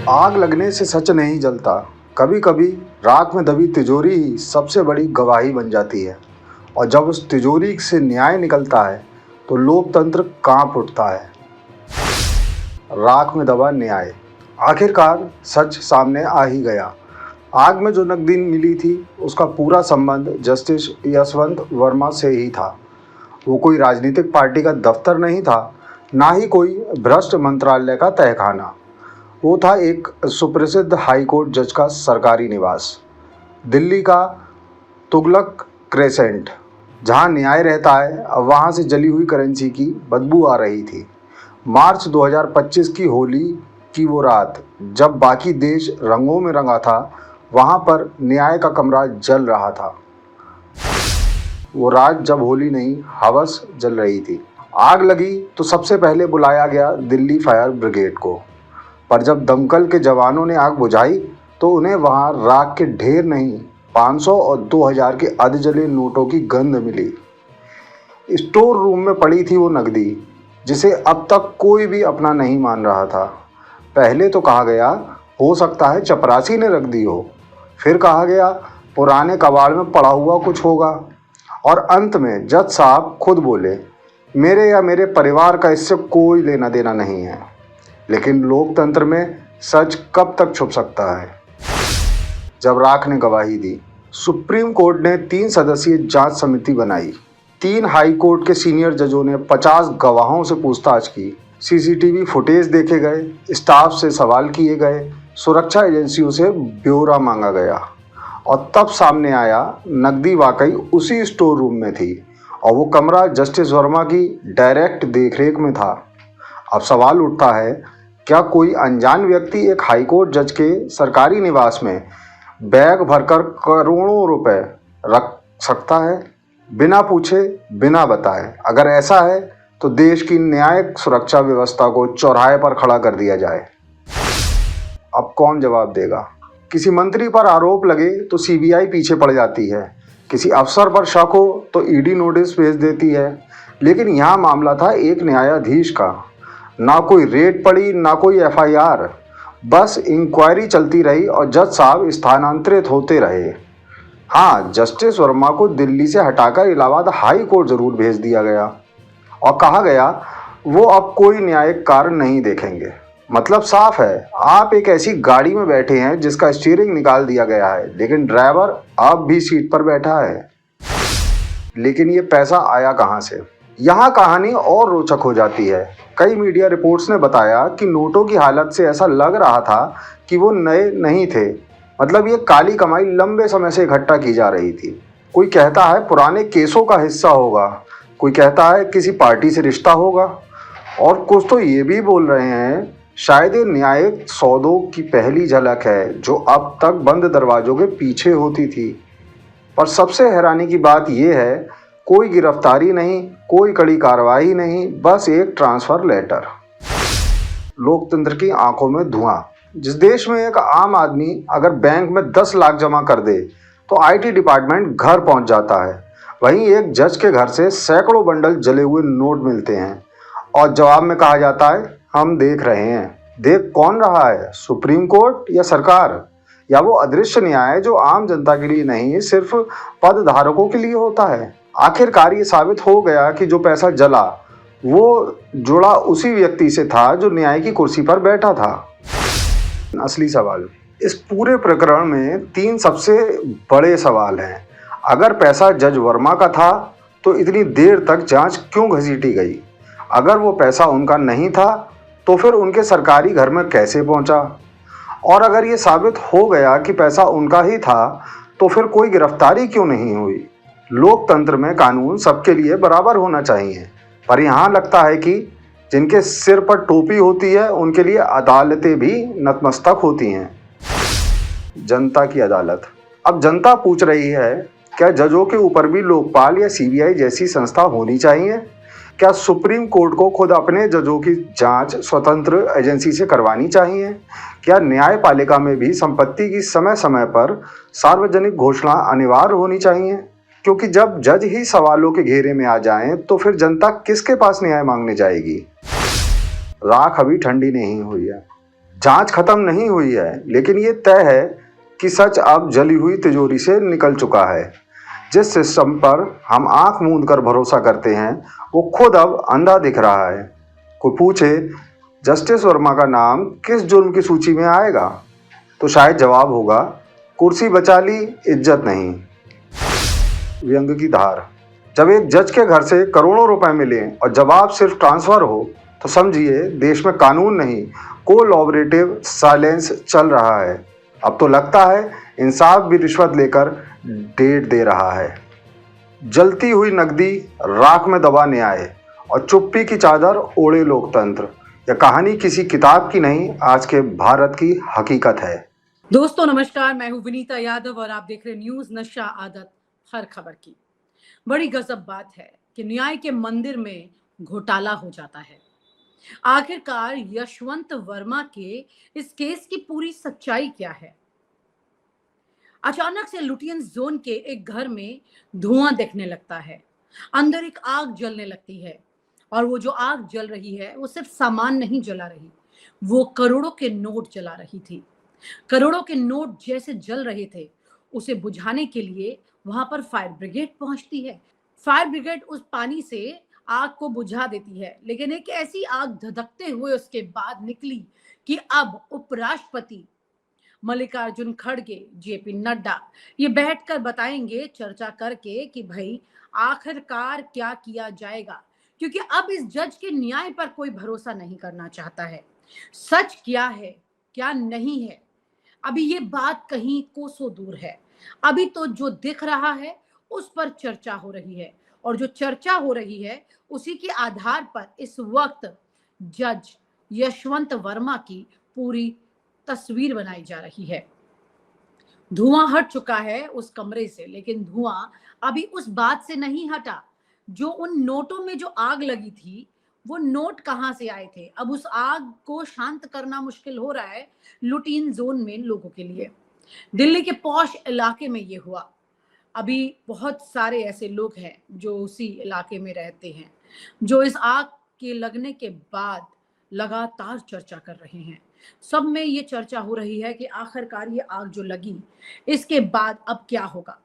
आग लगने से सच नहीं जलता। कभी कभी राख में दबी तिजोरी ही सबसे बड़ी गवाही बन जाती है। और जब उस तिजोरी से न्याय निकलता है तो लोकतंत्र कांप उठता है। राख में दबा न्याय। आखिरकार सच सामने आ ही गया। आग में जो नकदी मिली थी उसका पूरा संबंध जस्टिस यशवंत वर्मा से ही था। वो कोई राजनीतिक पार्टी का दफ्तर नहीं था, ना ही कोई भ्रष्ट मंत्रालय का तहखाना। वो था एक सुप्रसिद्ध हाई कोर्ट जज का सरकारी निवास, दिल्ली का तुगलक क्रेसेंट। जहां न्याय रहता है, अब वहां से जली हुई करेंसी की बदबू आ रही थी। मार्च 2025 की होली की वो रात, जब बाकी देश रंगों में रंगा था, वहां पर न्याय का कमरा जल रहा था। वो रात जब होली नहीं, हवस जल रही थी। आग लगी तो सबसे पहले बुलाया गया दिल्ली फायर ब्रिगेड को। पर जब दमकल के जवानों ने आग बुझाई तो उन्हें वहां राख के ढेर नहीं, 500 और 2000 के अधजले नोटों की गंध मिली। स्टोर रूम में पड़ी थी वो नकदी, जिसे अब तक कोई भी अपना नहीं मान रहा था। पहले तो कहा गया हो सकता है चपरासी ने रख दी हो, फिर कहा गया पुराने कबाड़ में पड़ा हुआ कुछ होगा, और अंत में जज साहब खुद बोले, मेरे या मेरे परिवार का इससे कोई लेना देना नहीं है। लेकिन लोकतंत्र में सच कब तक छुप सकता है? जब राख ने गवाही दी, सुप्रीम कोर्ट ने 3 सदस्यीय जांच समिति बनाई। 3 हाई कोर्ट के सीनियर जजों ने 50 गवाहों से पूछताछ की। सीसीटीवी फुटेज देखे गए, स्टाफ से सवाल किए गए, सुरक्षा एजेंसियों से ब्यौरा मांगा गया, और तब सामने आया नकदी वाकई उसी स्टोर रूम में थी, और वो कमरा जस्टिस वर्मा की डायरेक्ट देखरेख में था। अब सवाल उठता है, क्या कोई अनजान व्यक्ति एक हाईकोर्ट जज के सरकारी निवास में बैग भरकर करोड़ों रुपए रख सकता है, बिना पूछे, बिना बताए? अगर ऐसा है तो देश की न्यायिक सुरक्षा व्यवस्था को चौराहे पर खड़ा कर दिया जाए। अब कौन जवाब देगा? किसी मंत्री पर आरोप लगे तो सीबीआई पीछे पड़ जाती है, किसी अफसर पर शक हो तो ईडी नोटिस भेज देती है। लेकिन यहाँ मामला था एक न्यायाधीश का। ना कोई रेड पड़ी, ना कोई एफआईआर, बस इंक्वायरी चलती रही और जज साहब स्थानांतरित होते रहे। हाँ, जस्टिस वर्मा को दिल्ली से हटाकर इलाहाबाद हाई कोर्ट जरूर भेज दिया गया, और कहा गया वो अब कोई न्यायिक कार्य नहीं देखेंगे। मतलब साफ है, आप एक ऐसी गाड़ी में बैठे हैं जिसका स्टीयरिंग निकाल दिया गया है, लेकिन ड्राइवर अब भी सीट पर बैठा है। लेकिन ये पैसा आया कहाँ से? यहाँ कहानी और रोचक हो जाती है। कई मीडिया रिपोर्ट्स ने बताया कि नोटों की हालत से ऐसा लग रहा था कि वो नए नहीं थे। मतलब ये काली कमाई लंबे समय से इकट्ठा की जा रही थी। कोई कहता है पुराने केसों का हिस्सा होगा, कोई कहता है किसी पार्टी से रिश्ता होगा, और कुछ तो ये भी बोल रहे हैं शायद ये न्यायिक सौदों की पहली झलक है जो अब तक बंद दरवाजों के पीछे होती थी। पर सबसे हैरानी की बात यह है, कोई गिरफ्तारी नहीं, कोई कड़ी कार्रवाई नहीं, बस एक ट्रांसफर लेटर। लोकतंत्र की आंखों में धुआं। जिस देश में एक आम आदमी अगर बैंक में 10 लाख जमा कर दे तो आईटी डिपार्टमेंट घर पहुंच जाता है, वहीं एक जज के घर से सैकड़ों बंडल जले हुए नोट मिलते हैं, और जवाब में कहा जाता है हम देख रहे हैं। देख कौन रहा है? सुप्रीम कोर्ट या सरकार, या वो अदृश्य न्याय जो आम जनता के लिए नहीं, सिर्फ पद धारकों के लिए होता है? आखिरकार ये साबित हो गया कि जो पैसा जला वो जुड़ा उसी व्यक्ति से था जो न्याय की कुर्सी पर बैठा था। असली सवाल, इस पूरे प्रकरण में 3 सबसे बड़े सवाल हैं। अगर पैसा जज वर्मा का था तो इतनी देर तक जांच क्यों घसीटी गई? अगर वो पैसा उनका नहीं था तो फिर उनके सरकारी घर में कैसे पहुंचा? और अगर ये साबित हो गया कि पैसा उनका ही था तो फिर कोई गिरफ्तारी क्यों नहीं हुई? लोकतंत्र में कानून सबके लिए बराबर होना चाहिए, पर यहाँ लगता है कि जिनके सिर पर टोपी होती है उनके लिए अदालतें भी नतमस्तक होती हैं। जनता की अदालत। अब जनता पूछ रही है, क्या जजों के ऊपर भी लोकपाल या सीबीआई जैसी संस्था होनी चाहिए? क्या सुप्रीम कोर्ट को खुद अपने जजों की जांच स्वतंत्र एजेंसी से करवानी चाहिए? क्या न्यायपालिका में भी संपत्ति की समय समय पर सार्वजनिक घोषणा अनिवार्य होनी चाहिए? क्योंकि जब जज ही सवालों के घेरे में आ जाएं, तो फिर जनता किसके पास न्याय मांगने जाएगी? राख अभी ठंडी नहीं हुई है। जांच खत्म नहीं हुई है, लेकिन ये तय है कि सच अब जली हुई तिजोरी से निकल चुका है। जिस सिस्टम पर हम आंख मूंद कर भरोसा करते हैं, वो खुद अब अंधा दिख रहा है। कोई पूछे, जस्टिस वर्मा का नाम किस जुर्म की सूची में आएगा, तो शायद जवाब होगा, कुर्सी बचा ली, इज्जत नहीं। व्यंग की धार। जब एक जज के घर से करोड़ों रुपए मिले और जवाब सिर्फ ट्रांसफर हो, तो समझिए देश में कानून नहीं, कोलैबोरेटिव साइलेंस चल रहा है। अब तो लगता है इंसाफ भी रिश्वत लेकर डेट दे रहा है। जलती हुई नकदी, राख में दबा न्याय और चुप्पी की चादर ओढ़े लोकतंत्र। यह कहानी किसी किताब की नहीं, आज के भारत की हकीकत है। दोस्तों नमस्कार, मैं हूं विनीता यादव और आप देख रहे न्यूज नशा आदत हर खबर की। बड़ी गजब बात है कि न्याय के मंदिर में घोटाला हो जाता है। आखिरकार यशवंत वर्मा के इस केस की पूरी सच्चाई क्या है? अचानक से लुटियन जोन के एक घर में धुआं दिखने लगता है, अंदर एक आग जलने लगती है और वो जो आग जल रही है वो सिर्फ सामान नहीं जला रही, वो करोड़ों के नोट जला रही थी। करोड़ों के नोट जैसे जल रहे थे, उसे बुझाने के लिए वहां पर फायर ब्रिगेड पहुंचती है। फायर ब्रिगेड उस पानी से आग को बुझा देती है, लेकिन एक ऐसी आग धधकते हुए उसके बाद निकली कि अब उपराष्ट्रपति मल्लिकार्जुन खड़गे, जेपी नड्डा ये बैठकर बताएंगे चर्चा करके कि भाई आखिरकार क्या किया जाएगा, क्योंकि अब इस जज के न्याय पर कोई भरोसा नहीं करना चाहता है। सच क्या है, क्या नहीं है, अभी ये बात कहीं कोसों दूर है। अभी तो जो दिख रहा है उस पर चर्चा हो रही है, और जो चर्चा हो रही है उसी के आधार पर इस वक्त जज यशवंत वर्मा की पूरी तस्वीर बनाई जा रही है। धुआं हट चुका है उस कमरे से, लेकिन धुआं अभी उस बात से नहीं हटा जो उन नोटों में जो आग लगी थी, वो नोट कहां से आए थे। अब उस आग को शांत करना मुश्किल हो रहा है लुटीन जोन में लोगों के लिए। दिल्ली के पॉश इलाके में ये हुआ। अभी बहुत सारे ऐसे लोग हैं जो उसी इलाके में रहते हैं, जो इस आग के लगने के बाद लगातार चर्चा कर रहे हैं। सब में ये चर्चा हो रही है कि आखिरकार ये आग जो लगी, इसके बाद अब क्या होगा।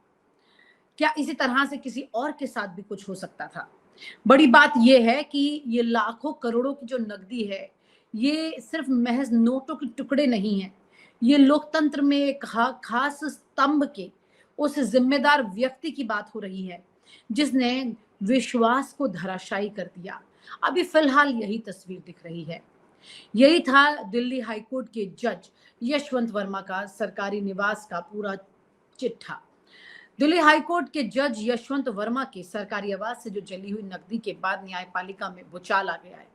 क्या इसी तरह से किसी और के साथ भी कुछ हो सकता था? बड़ी बात यह है कि ये लाखों करोड़ों की जो नकदी है, ये सिर्फ महज नोटों के टुकड़े नहीं है। ये लोकतंत्र में एक खास स्तंभ के उस जिम्मेदार व्यक्ति की बात हो रही है जिसने विश्वास को धराशायी कर दिया। अभी फिलहाल यही तस्वीर दिख रही है। यही था दिल्ली हाईकोर्ट के जज यशवंत वर्मा का सरकारी निवास का पूरा चिट्ठा। दिल्ली हाईकोर्ट के जज यशवंत वर्मा के सरकारी आवास से जो जली हुई नकदी के बाद न्यायपालिका में भूचाल आ गया है।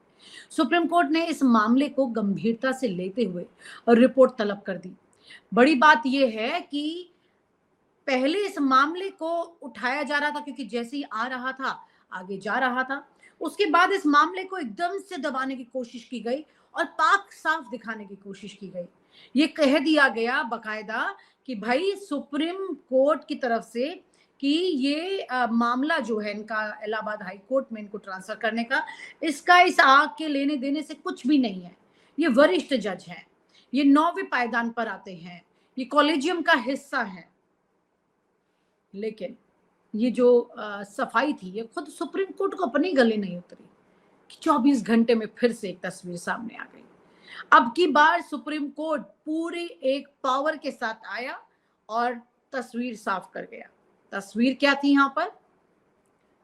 सुप्रीम कोर्ट ने इस मामले को गंभीरता से लेते हुए रिपोर्ट तलब कर दी। बड़ी बात यह है कि पहले इस मामले को उठाया जा रहा था क्योंकि जैसे ही आ रहा था आगे जा रहा था। उसके बाद इस मामले को एकदम से दबाने की कोशिश की गई और पाक साफ दिखाने की कोशिश की गई। ये कह दिया गया बकायदा कि भाई सुप्रीम कोर्ट की तरफ से कि ये मामला जो है इनका इलाहाबाद हाई कोर्ट में इनको ट्रांसफर करने का, इसका इस आग के लेने देने से कुछ भी नहीं है। ये वरिष्ठ जज हैं, ये 9वें पायदान पर आते हैं, ये कॉलेजियम का हिस्सा है। लेकिन ये जो सफाई थी, ये खुद सुप्रीम कोर्ट को अपने गले नहीं उतरी कि 24 घंटे में फिर से एक तस्वीर सामने आ गई। अब की बार सुप्रीम कोर्ट पूरे एक पावर के साथ आया और तस्वीर साफ कर गया। तस्वीर क्या थी यहाँ पर?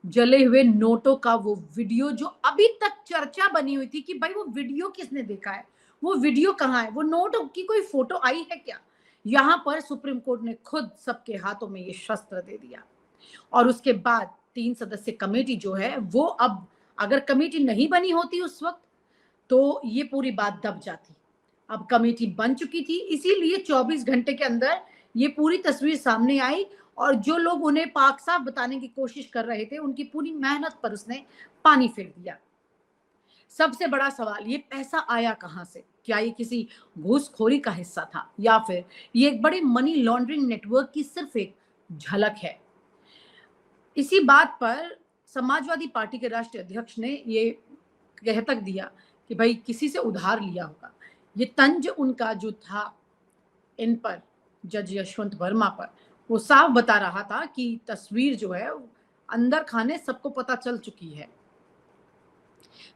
जले हुए नोटों का वो वीडियो जो अभी तक चर्चा बनी हुई थी कि भाई वो वीडियो किसने देखा है, वो वीडियो कहाँ है, वो नोट की कोई फोटो आई है क्या। यहाँ पर सुप्रीम कोर्ट ने खुद सबके हाथों में ये शस्त्र दे दिया और उसके बाद 3 सदस्य कमेटी जो है वो, अब अगर कमेटी नहीं बनी होती उस वक्त तो ये पूरी बात दब जाती। अब कमेटी बन चुकी थी, इसीलिए 24 घंटे के अंदर ये पूरी तस्वीर सामने आई और जो लोग उन्हें पाक साफ बताने की कोशिश कर रहे थे उनकी पूरी मेहनत पर उसने पानी फेर दिया। सबसे बड़ा सवाल, ये पैसा आया कहां से? क्या ये किसी घूसखोरी का हिस्सा था या फिर ये एक बड़े मनी लॉन्ड्रिंग नेटवर्क की सिर्फ एक झलक है? इसी बात पर समाजवादी पार्टी के राष्ट्रीय अध्यक्ष ने ये कह तक दिया कि भाई किसी से उधार लिया होगा, ये तंज उनका जो था इन पर, जज यशवंत वर्मा पर, वो साफ बता रहा था कि तस्वीर जो है अंदर खाने सबको पता चल चुकी है।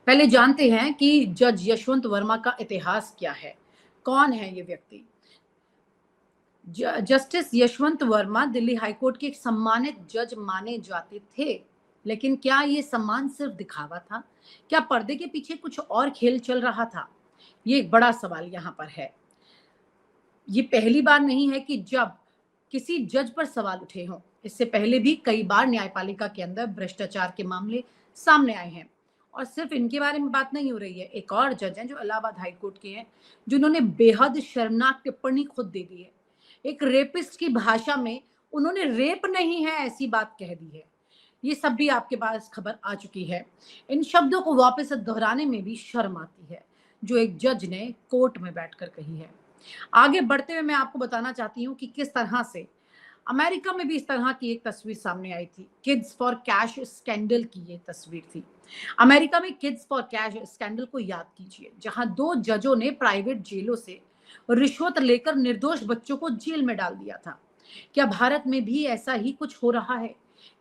पहले जानते हैं कि जज यशवंत वर्मा का इतिहास क्या है, कौन है ये व्यक्ति। जस्टिस यशवंत वर्मा दिल्ली हाईकोर्ट के एक सम्मानित जज माने जाते थे, लेकिन क्या ये सम्मान सिर्फ दिखावा था? क्या पर्दे के पीछे कुछ और खेल चल रहा था? ये एक बड़ा सवाल यहाँ पर है। ये पहली बार नहीं है कि जब किसी जज पर सवाल उठे हों। इससे पहले भी कई बार न्यायपालिका के अंदर भ्रष्टाचार के मामले सामने आए हैं, और सिर्फ इनके बारे में बात नहीं हो रही है। एक और जज हैं जो इलाहाबाद हाईकोर्ट के हैं, जिन्होंने बेहद शर्मनाक टिप्पणी खुद दे दी है। एक रेपिस्ट की भाषा में उन्होंने रेप नहीं है ऐसी बात कह दी है। ये सब भी आपके पास खबर आ चुकी है। इन शब्दों को वापस दोहराने में भी शर्म आती है, जो एक जज ने कोर्ट में बैठकर कही है। आगे बढ़ते हुए मैं आपको बताना चाहती हूँ कि किस तरह से अमेरिका में भी इस तरह की एक तस्वीर सामने आई थी। किड्स फॉर कैश स्कैंडल की ये तस्वीर थी। अमेरिका में किड्स फॉर कैश स्कैंडल को याद कीजिए, जहां 2 जजों ने प्राइवेट जेलों से रिश्वत लेकर निर्दोष बच्चों को जेल में डाल दिया था। क्या भारत में भी ऐसा ही कुछ हो रहा है?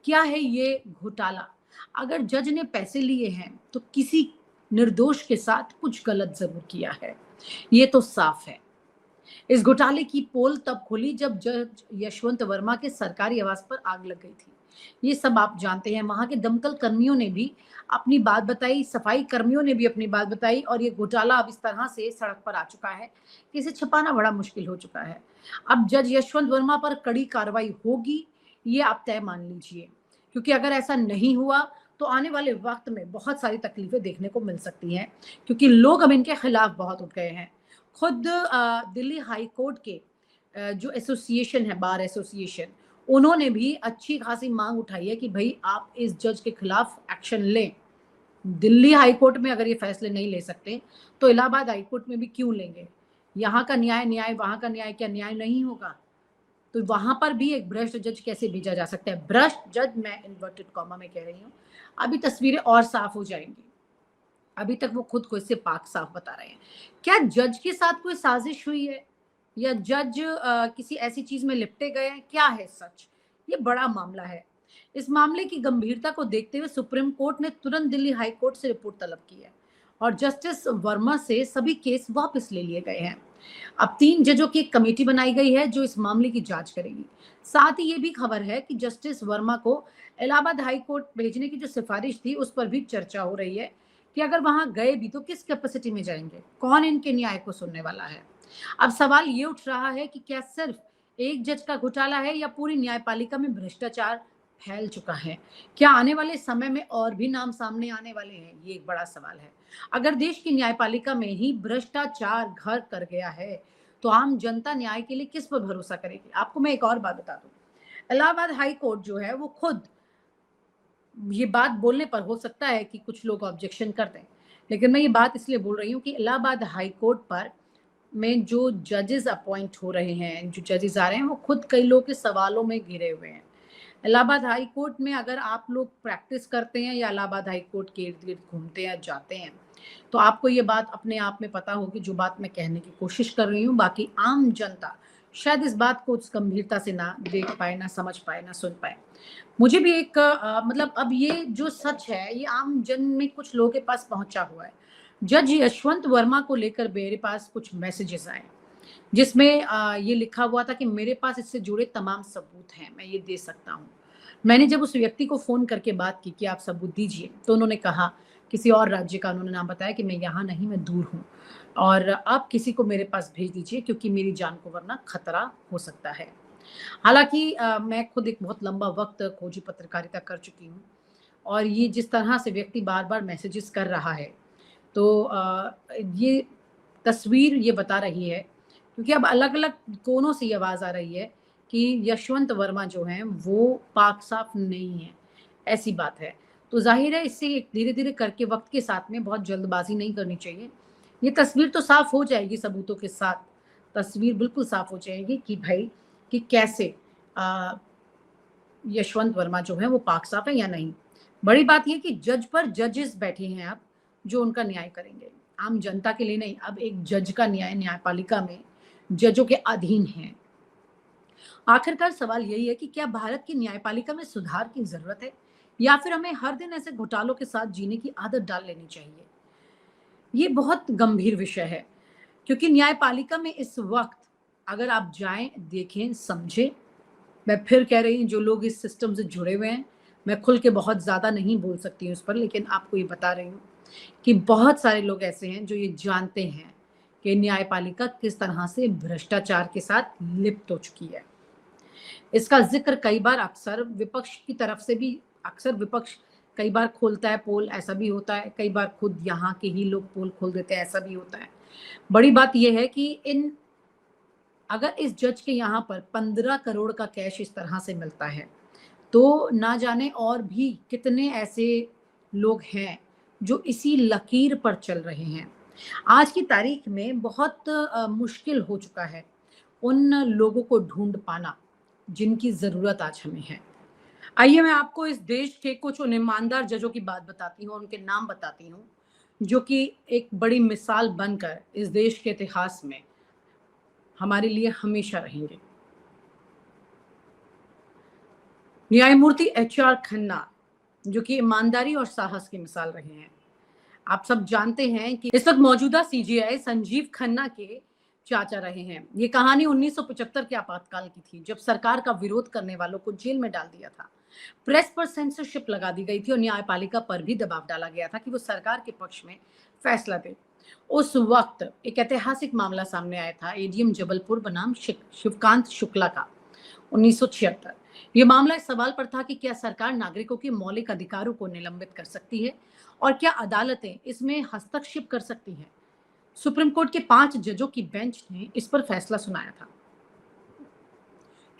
क्या है ये घोटाला? अगर जज ने पैसे लिए हैं तो किसी निर्दोष के साथ कुछ गलत जरूर किया है, ये तो साफ है। इस घोटाले की पोल तब खुली जब जज यशवंत वर्मा के सरकारी आवास पर आग लग गई थी। ये सब आप जानते हैं। वहां के दमकल कर्मियों ने भी अपनी बात बताई, सफाई कर्मियों ने भी अपनी बात बताई, और ये घोटाला अब इस तरह से सड़क पर आ चुका है कि इसे छिपाना बड़ा मुश्किल हो चुका है। अब जज यशवंत वर्मा पर कड़ी कार्रवाई होगी, ये आप तय मान लीजिए, क्योंकि अगर ऐसा नहीं हुआ तो आने वाले वक्त में बहुत सारी तकलीफें देखने को मिल सकती हैं, क्योंकि लोग अब इनके खिलाफ बहुत उठ गए हैं। खुद दिल्ली हाई कोर्ट के जो एसोसिएशन है, बार एसोसिएशन, उन्होंने भी अच्छी खासी मांग उठाई है कि भाई आप इस जज के खिलाफ एक्शन लें। दिल्ली हाई कोर्ट में अगर ये फैसले नहीं ले सकते तो इलाहाबाद हाई कोर्ट में भी क्यों लेंगे? यहाँ का न्याय न्याय, वहां का न्याय क्या न्याय नहीं होगा? तो वहां पर भी एक भ्रष्ट जज कैसे भेजा जा सकता है? भ्रष्ट जज, मैं इन्वर्टेड कॉमा में कह रही हूँ। अभी तस्वीरें और साफ हो जाएंगी। अभी तक वो खुद को इससे पाक साफ बता रहे हैं। क्या जज के साथ कोई साजिश हुई है, या जज किसी ऐसी चीज में लिपटे गए हैं? क्या है सच? ये बड़ा मामला है। इस मामले की गंभीरता को देखते हुए सुप्रीम कोर्ट ने तुरंत दिल्ली हाई कोर्ट से रिपोर्ट तलब की है, और जस्टिस वर्मा से सभी केस वापस ले लिए गए हैं। अब 3 जजों की एक कमेटी बनाई गई है जो इस मामले की जांच करेगी। साथ ही ये भी खबर है कि जस्टिस वर्मा को इलाहाबाद हाई कोर्ट भेजने की जो सिफारिश थी उस पर भी चर्चा हो रही है कि अगर वहां गए भी तो किस कैपेसिटी में जाएंगे, कौन इनके न्याय को सुनने वाला है। अब सवाल ये उठ रहा है कि क्या सिर्फ एक जज का घोटाला है, या पूरी न्यायपालिका में भ्रष्टाचार फैल चुका है? क्या आने वाले समय में और भी नाम सामने आने वाले हैं? ये एक बड़ा सवाल है। अगर देश की न्यायपालिका में ही भ्रष्टाचार घर कर गया है तो आम जनता न्याय के लिए किस पर भरोसा करेगी? आपको मैं एक और बात बता दूं, इलाहाबाद हाई कोर्ट जो है वो खुद ये बात बोलने पर हो सकता है कि कुछ लोग ऑब्जेक्शन कर दें, लेकिन मैं ये बात इसलिए बोल रही हूँ कि इलाहाबाद हाई कोर्ट पर में जो जजेस अपॉइंट हो रहे हैं, जो जजेस आ रहे हैं, वो खुद कई लोगों के सवालों में घिरे हुए हैं। इलाहाबाद हाई कोर्ट में अगर आप लोग प्रैक्टिस करते हैं या इलाहाबाद हाई कोर्ट के इर्द गिर्द घूमते हैं, जाते हैं, तो आपको ये बात अपने आप में पता होगी जो बात मैं कहने की कोशिश कर रही हूँ। बाकी आम जनता शायद इस बात को उस गंभीरता से ना देख पाए, ना समझ पाए, ना सुन पाए। मुझे भी एक मतलब अब ये जो सच है ये आम जन में कुछ लोगों के पास पहुंचा हुआ है। जज यशवंत वर्मा को लेकर मेरे पास कुछ मैसेजेस आए, जिसमें ये लिखा हुआ था कि मेरे पास इससे जुड़े तमाम सबूत हैं, मैं ये दे सकता हूँ। मैंने जब उस व्यक्ति को फ़ोन करके बात की कि आप सबूत दीजिए, तो उन्होंने कहा, किसी और राज्य का उन्होंने नाम बताया, कि मैं यहाँ नहीं, मैं दूर हूँ, और आप किसी को मेरे पास भेज दीजिए क्योंकि मेरी जान को वरना खतरा हो सकता है। हालाँकि मैं खुद एक बहुत लंबा वक़्त खोजी पत्रकारिता कर चुकी हूँ, और ये जिस तरह से व्यक्ति बार-बार मैसेजेस कर रहा है, तो ये तस्वीर ये बता रही है, क्योंकि अब अलग-अलग कोनों से ये आवाज़ आ रही है कि यशवंत वर्मा जो हैं वो पाक-साफ़ नहीं हैं, ऐसी बात है। तो ज़ाहिर है इससे धीरे-धीरे करके वक़्त के साथ में बहुत जल्दबाज़ी नहीं करनी चाहिए। ये तस्वीर तो साफ़ हो जाएगी सबूतों के साथ, तस्वीर बिल्कुल साफ़ हो जाएगी कि भई कि कैसे अ, यशवंत वर्मा जो हैं वो पाक-साफ़ हैं या नहीं। बड़ी बात ये है कि जज पर जजेस बैठे हैं अब, जो उनका न्याय करेंगे। आम जनता के लिए नहीं, अब एक जज का न्यायपालिका में जजों के अधीन है। आखिरकार सवाल यही है कि क्या भारत की न्यायपालिका में सुधार की जरूरत है या फिर हमें हर दिन ऐसे घोटालों के साथ जीने की आदत डाल लेनी चाहिए। ये बहुत गंभीर विषय है, क्योंकि न्यायपालिका में इस वक्त अगर आप जाएं, देखें, समझें, मैं फिर कह रही हूँ जो लोग इस सिस्टम से जुड़े हुए हैं, मैं खुल के बहुत ज्यादा नहीं बोल सकती हूँ उस पर, लेकिन आपको ये बता रही हूँ कि बहुत सारे लोग ऐसे हैं जो ये जानते हैं कि न्यायपालिका किस तरह से भ्रष्टाचार के साथ लिप्त हो चुकी है। इसका जिक्र कई बार अक्सर विपक्ष की तरफ से भी, अक्सर विपक्ष कई बार खोलता है पोल, ऐसा भी होता है, कई बार खुद यहाँ के ही लोग पोल खोल देते हैं, ऐसा भी होता है। बड़ी बात यह है कि अगर इस जज के यहाँ पर 15 करोड़ का कैश इस तरह से मिलता है तो ना जाने और भी कितने ऐसे लोग हैं जो इसी लकीर पर चल रहे हैं। आज की तारीख में बहुत मुश्किल हो चुका है उन लोगों को ढूंढ पाना जिनकी जरूरत आज हमें है। आइए मैं आपको इस देश के कुछ उन ईमानदार जजों की बात बताती हूँ, उनके नाम बताती हूँ, जो कि एक बड़ी मिसाल बनकर इस देश के इतिहास में हमारे लिए हमेशा रहेंगे। न्यायमूर्ति HR खन्ना, जो कि ईमानदारी और साहस की मिसाल रहे हैं। आप सब जानते हैं कि इस वक्त मौजूदा CJI संजीव खन्ना के चाचा रहे हैं। ये कहानी 1975 के आपातकाल की थी, जब सरकार का विरोध करने वालों को जेल में डाल दिया था, प्रेस पर सेंसरशिप लगा दी गई थी और न्यायपालिका पर भी दबाव डाला गया था कि वो सरकार के पक्ष में फैसला दे। उस वक्त एक ऐतिहासिक मामला सामने आया था ADM जबलपुर बनाम शिवकांत शुक्ला का 1976। ये मामला इस सवाल पर था कि क्या सरकार नागरिकों के मौलिक अधिकारों को निलंबित कर सकती है और क्या अदालतें इसमें हस्तक्षेप कर सकती हैं। सुप्रीम कोर्ट के 5 जजों की बेंच ने इस पर फैसला सुनाया था।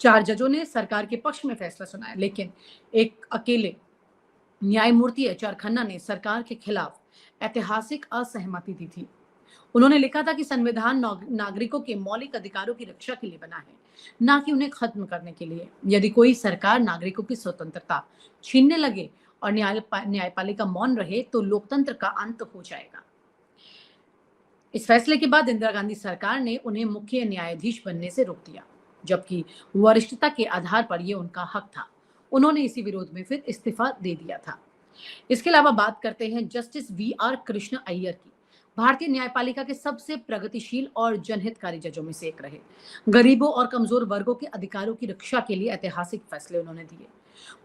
4 जजों ने सरकार के पक्ष में फैसला सुनाया, लेकिन एक अकेले न्यायमूर्ति HR खन्ना ने सरकार के खिलाफ ऐतिहासिक असहमति दी थी। उन्होंने लिखा था कि संविधान नागरिकों के मौलिक अधिकारों की रक्षा के लिए बना है, ना कि उन्हें खत्म करने के लिए। यदि कोई सरकार नागरिकों की स्वतंत्रता छीनने लगे और न्यायपालिका मौन रहे तो लोकतंत्र का अंत हो जाएगा। इस फैसले के बाद इंदिरा गांधी सरकार ने उन्हें मुख्य न्यायाधीश बनने से रोक दिया, जबकि वरिष्ठता के आधार पर यह उनका हक था। उन्होंने इसी विरोध में फिर इस्तीफा दे दिया था। इसके अलावा बात करते हैं जस्टिस VR कृष्ण अय्यर की। भारतीय न्यायपालिका के सबसे प्रगतिशील और जनहितकारी जजों में से एक रहे। गरीबों और कमजोर वर्गों के अधिकारों की रक्षा के लिए ऐतिहासिक फैसले उन्होंने दिए।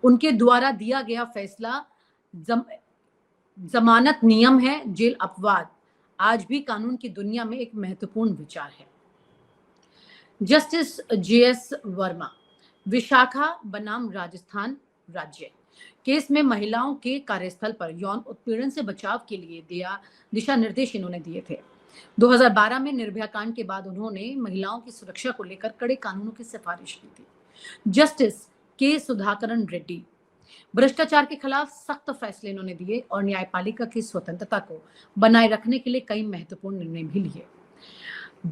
उनके द्वारा दिया गया फैसला जमानत नियम है, जेल अपवाद, आज भी कानून की दुनिया में एक महत्वपूर्ण विचार है। जस्टिस JS वर्मा, विशाखा बनाम राजस्थान राज्य केस में महिलाओं के कार्यस्थल पर यौन उत्पीड़न से बचाव के लिए दिशा निर्देश इन्होंने दिए थे। 2012 में निर्भया कांड के बाद उन्होंने महिलाओं की सुरक्षा को लेकर कड़े कानूनों की सिफारिश की थी। जस्टिस K सुधाकरन रेड्डी, भ्रष्टाचार के खिलाफ सख्त फैसले इन्होंने दिए और न्यायपालिका की स्वतंत्रता को बनाए रखने के लिए कई महत्वपूर्ण निर्णय भी लिए।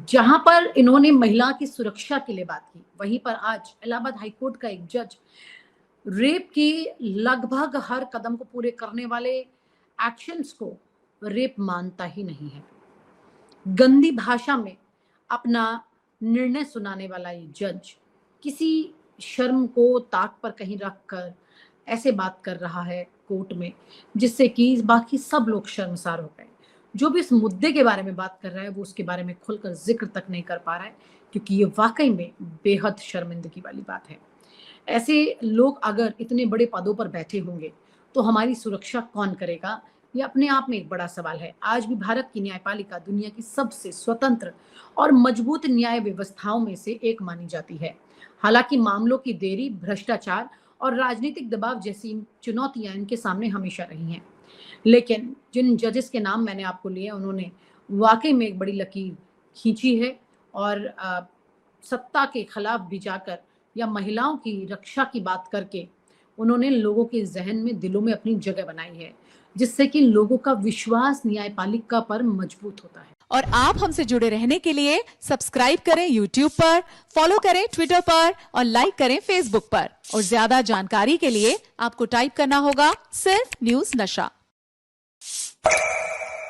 जहां पर इन्होंने महिला की सुरक्षा के लिए बात की, वहीं पर आज इलाहाबाद हाईकोर्ट का एक जज रेप की लगभग हर कदम को पूरे करने वाले एक्शंस को रेप मानता ही नहीं है। गंदी भाषा में अपना निर्णय सुनाने वाला ये जज किसी शर्म को ताक पर कहीं रखकर ऐसे बात कर रहा है कोर्ट में, जिससे कि बाकी सब लोग शर्मसार हो गए। जो भी इस मुद्दे के बारे में बात कर रहा है वो उसके बारे में खुलकर जिक्र तक नहीं कर पा रहा है, क्योंकि ये वाकई में बेहद शर्मिंदगी वाली बात है। ऐसे लोग अगर इतने बड़े पदों पर बैठे होंगे तो हमारी सुरक्षा कौन करेगा, ये अपने आप में एक बड़ा सवाल है। आज भी भारत की न्यायपालिका दुनिया की सबसे स्वतंत्र और मजबूत न्याय व्यवस्थाओं में से एक मानी जाती है। हालांकि मामलों की देरी, भ्रष्टाचार और राजनीतिक दबाव जैसी चुनौतियां इनके सामने हमेशा रही हैं, लेकिन जिन जजेस के नाम मैंने आपको लिए उन्होंने वाकई में एक बड़ी लकीर खींची है और सत्ता के खिलाफ भी जाकर या महिलाओं की रक्षा की बात करके उन्होंने लोगों के जहन में, दिलों में अपनी जगह बनाई है, जिससे कि लोगों का विश्वास न्यायपालिका पर मजबूत होता है। और आप हमसे जुड़े रहने के लिए सब्सक्राइब करें YouTube पर, फॉलो करें Twitter पर और लाइक करें Facebook पर। और ज्यादा जानकारी के लिए आपको टाइप करना होगा सिर्फ न्यूज नशा।